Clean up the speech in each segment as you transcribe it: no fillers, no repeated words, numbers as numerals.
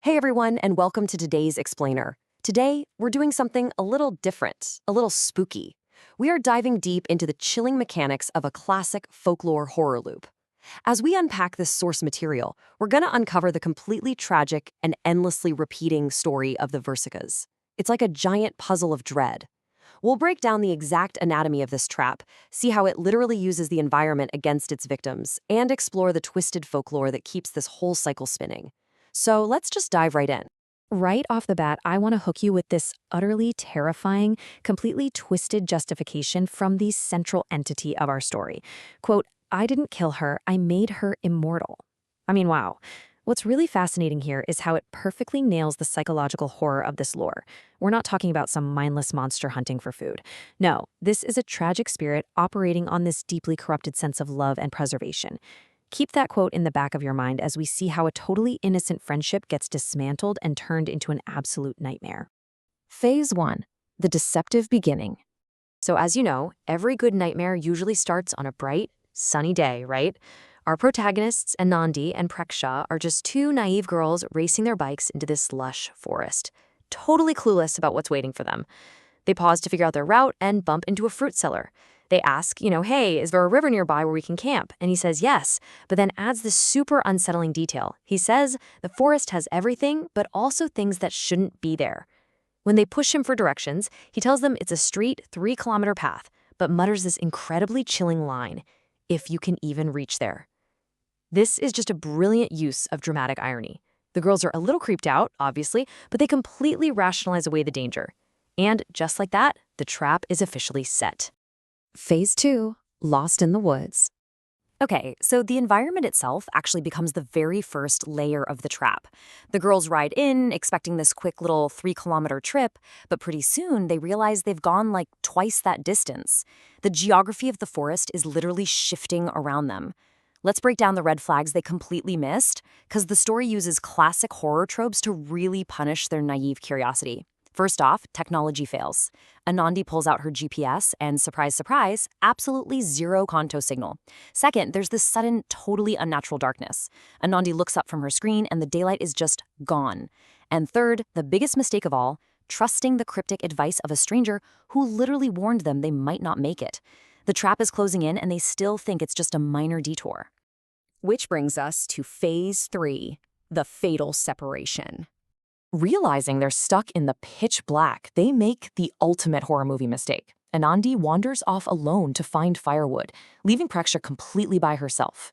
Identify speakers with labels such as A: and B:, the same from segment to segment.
A: Hey everyone, and welcome to today's Explainer. Today, we're doing something a little different, a little spooky. We are diving deep into the chilling mechanics of a classic folklore horror loop. As we unpack this source material, we're going to uncover the completely tragic and endlessly repeating story of the Virikas. It's like a giant puzzle of dread. We'll break down the exact anatomy of this trap, see how it literally uses the environment against its victims, and explore the twisted folklore that keeps this whole cycle spinning. So let's just dive right in.
B: Right off the bat, I want to hook you with this utterly terrifying, completely twisted justification from the central entity of our story. Quote, I didn't kill her, I made her immortal. I mean, wow. What's really fascinating here is how it perfectly nails the psychological horror of this lore. We're not talking about some mindless monster hunting for food. No, this is a tragic spirit operating on this deeply corrupted sense of love and preservation. Keep that quote in the back of your mind as we see how a totally innocent friendship gets dismantled and turned into an absolute nightmare.
A: Phase 1. The deceptive beginning. So as you know, every good nightmare usually starts on a bright, sunny day, right? Our protagonists, Anandi and Preksha, are just two naive girls racing their bikes into this lush forest, totally clueless about what's waiting for them. They pause to figure out their route and bump into a fruit seller. They ask, hey, is there a river nearby where we can camp? And he says yes, but then adds this super unsettling detail. He says the forest has everything, but also things that shouldn't be there. When they push him for directions, he tells them it's a straight 3-kilometer path, but mutters this incredibly chilling line, if you can even reach there. This is just a brilliant use of dramatic irony. The girls are a little creeped out, obviously, but they completely rationalize away the danger. And just like that, the trap is officially set.
B: Phase 2. Lost in the woods.
A: Okay, so the environment itself actually becomes the very first layer of the trap. The girls ride in, expecting this quick little 3-kilometer trip, but pretty soon they realize they've gone like twice that distance. The geography of the forest is literally shifting around them. Let's break down the red flags they completely missed, because the story uses classic horror tropes to really punish their naive curiosity. First off, technology fails. Anandi pulls out her GPS and, surprise, surprise, absolutely zero Kanto signal. Second, there's this sudden, totally unnatural darkness. Anandi looks up from her screen and the daylight is just gone. And third, the biggest mistake of all, trusting the cryptic advice of a stranger who literally warned them they might not make it. The trap is closing in and they still think it's just a minor detour.
B: Which brings us to Phase 3, the fatal separation.
A: Realizing they're stuck in the pitch black, they make the ultimate horror movie mistake. Anandi wanders off alone to find firewood, leaving Preksha completely by herself.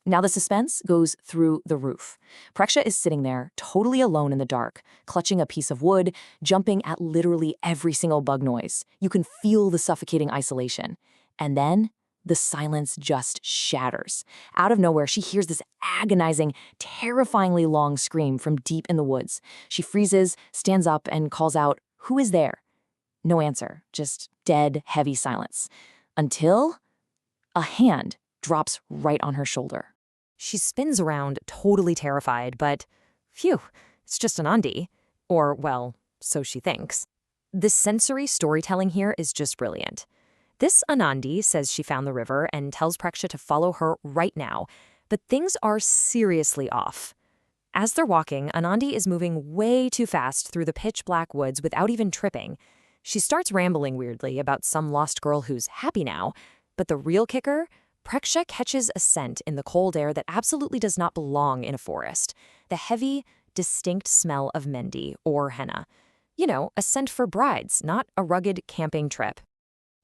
A: Now the suspense goes through the roof. Preksha is sitting there, totally alone in the dark, clutching a piece of wood, jumping at literally every single bug noise. You can feel the suffocating isolation. And then the silence just shatters. Out of nowhere, she hears this agonizing, terrifyingly long scream from deep in the woods. She freezes, stands up, and calls out, "Who is there?" No answer, just dead, heavy silence. Until a hand drops right on her shoulder. She spins around, totally terrified, but phew, it's just Anandi. Or, well, so she thinks. The sensory storytelling here is just brilliant. This Anandi says she found the river and tells Preksha to follow her right now, but things are seriously off. As they're walking, Anandi is moving way too fast through the pitch-black woods without even tripping. She starts rambling weirdly about some lost girl who's happy now, but the real kicker? Preksha catches a scent in the cold air that absolutely does not belong in a forest. The heavy, distinct smell of mendi, or henna. A scent for brides, not a rugged camping trip.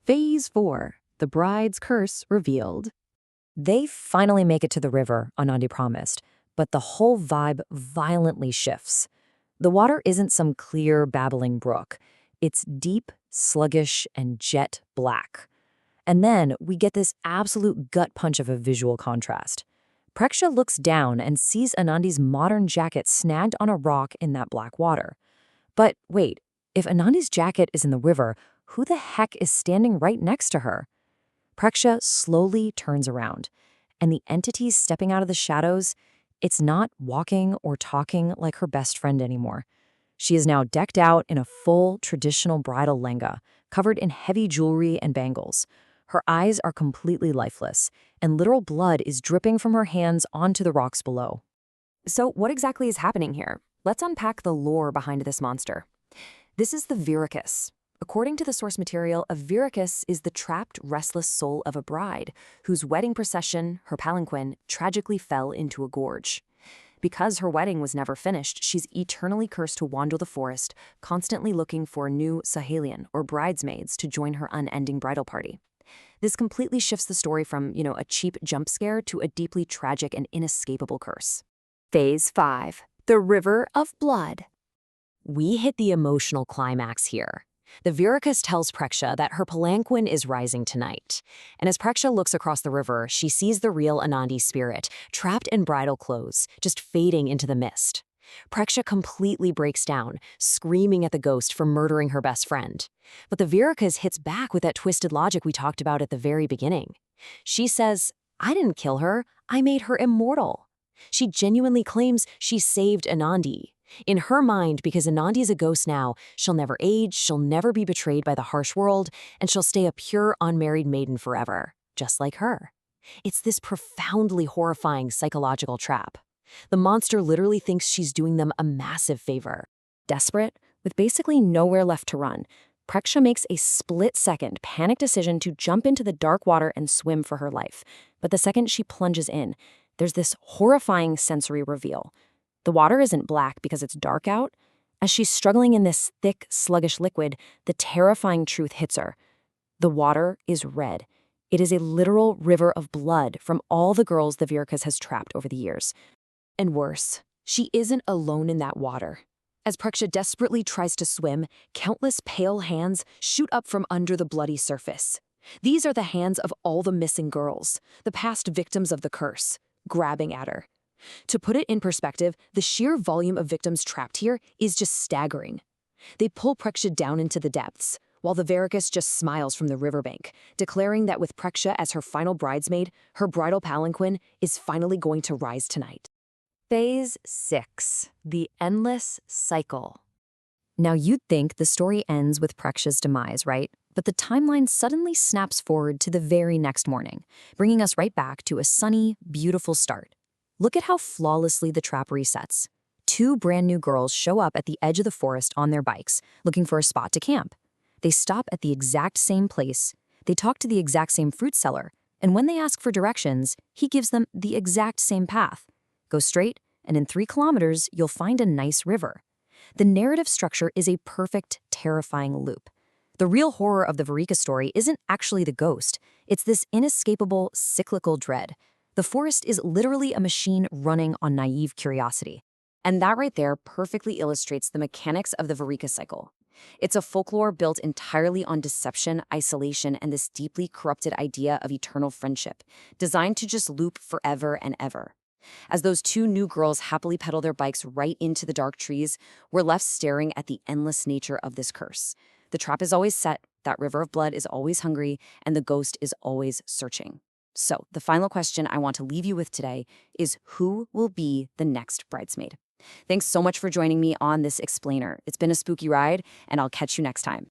B: Phase 4. The bride's curse revealed.
A: They finally make it to the river, Anandi promised, but the whole vibe violently shifts. The water isn't some clear, babbling brook. It's deep, sluggish, and jet black. And then we get this absolute gut punch of a visual contrast. Preksha looks down and sees Anandi's modern jacket snagged on a rock in that black water. But wait, if Anandi's jacket is in the river, who the heck is standing right next to her? Preksha slowly turns around, and the entity stepping out of the shadows, it's not walking or talking like her best friend anymore. She is now decked out in a full traditional bridal lehenga, covered in heavy jewelry and bangles. Her eyes are completely lifeless, and literal blood is dripping from her hands onto the rocks below. So what exactly is happening here? let's unpack the lore behind this monster. This is the Virikas. According to the source material, a Virikas is the trapped, restless soul of a bride whose wedding procession, her palanquin, tragically fell into a gorge. Because her wedding was never finished, she's eternally cursed to wander the forest, constantly looking for new Sahelian or bridesmaids to join her unending bridal party. This completely shifts the story from, a cheap jump scare to a deeply tragic and inescapable curse.
B: Phase 5. The River of Blood.
A: We hit the emotional climax here. The Virikas tells Preksha that her palanquin is rising tonight. And as Preksha looks across the river, she sees the real Anandi spirit, trapped in bridal clothes, just fading into the mist. Preksha completely breaks down, screaming at the ghost for murdering her best friend. But the Virikas hits back with that twisted logic we talked about at the very beginning. She says, "I didn't kill her, I made her immortal." She genuinely claims she saved Anandi. In her mind, because Anandi is a ghost now, she'll never age, she'll never be betrayed by the harsh world, and she'll stay a pure, unmarried maiden forever, just like her. It's this profoundly horrifying psychological trap. The monster literally thinks she's doing them a massive favor.
B: Desperate, with basically nowhere left to run, Preksha makes a split-second panic decision to jump into the dark water and swim for her life. But the second she plunges in, there's this horrifying sensory reveal. The water isn't black because it's dark out. As she's struggling in this thick, sluggish liquid, the terrifying truth hits her. The water is red. It is a literal river of blood from all the girls the Virikas has trapped over the years. And worse, she isn't alone in that water. As Preksha desperately tries to swim, countless pale hands shoot up from under the bloody surface. These are the hands of all the missing girls, the past victims of the curse, grabbing at her. To put it in perspective, the sheer volume of victims trapped here is just staggering. They pull Preksha down into the depths, while the Virikas just smiles from the riverbank, declaring that with Preksha as her final bridesmaid, her bridal palanquin is finally going to rise tonight. Phase 6. The Endless Cycle.
A: Now you'd think the story ends with Preksha's demise, right? But the timeline suddenly snaps forward to the very next morning, bringing us right back to a sunny, beautiful start. Look at how flawlessly the trap resets. 2 brand new girls show up at the edge of the forest on their bikes, looking for a spot to camp. They stop at the exact same place, they talk to the exact same fruit seller, and when they ask for directions, he gives them the exact same path. Go straight, and in 3 kilometers, you'll find a nice river. The narrative structure is a perfect, terrifying loop. The real horror of the Virikas story isn't actually the ghost. It's this inescapable, cyclical dread. The forest is literally a machine running on naive curiosity. And that right there perfectly illustrates the mechanics of the Virikas cycle. It's a folklore built entirely on deception, isolation, and this deeply corrupted idea of eternal friendship, designed to just loop forever and ever. As those 2 new girls happily pedal their bikes right into the dark trees, we're left staring at the endless nature of this curse. The trap is always set, that river of blood is always hungry, and the ghost is always searching. So, the final question I want to leave you with today is, who will be the next bridesmaid? Thanks so much for joining me on this explainer. It's been a spooky ride, and I'll catch you next time.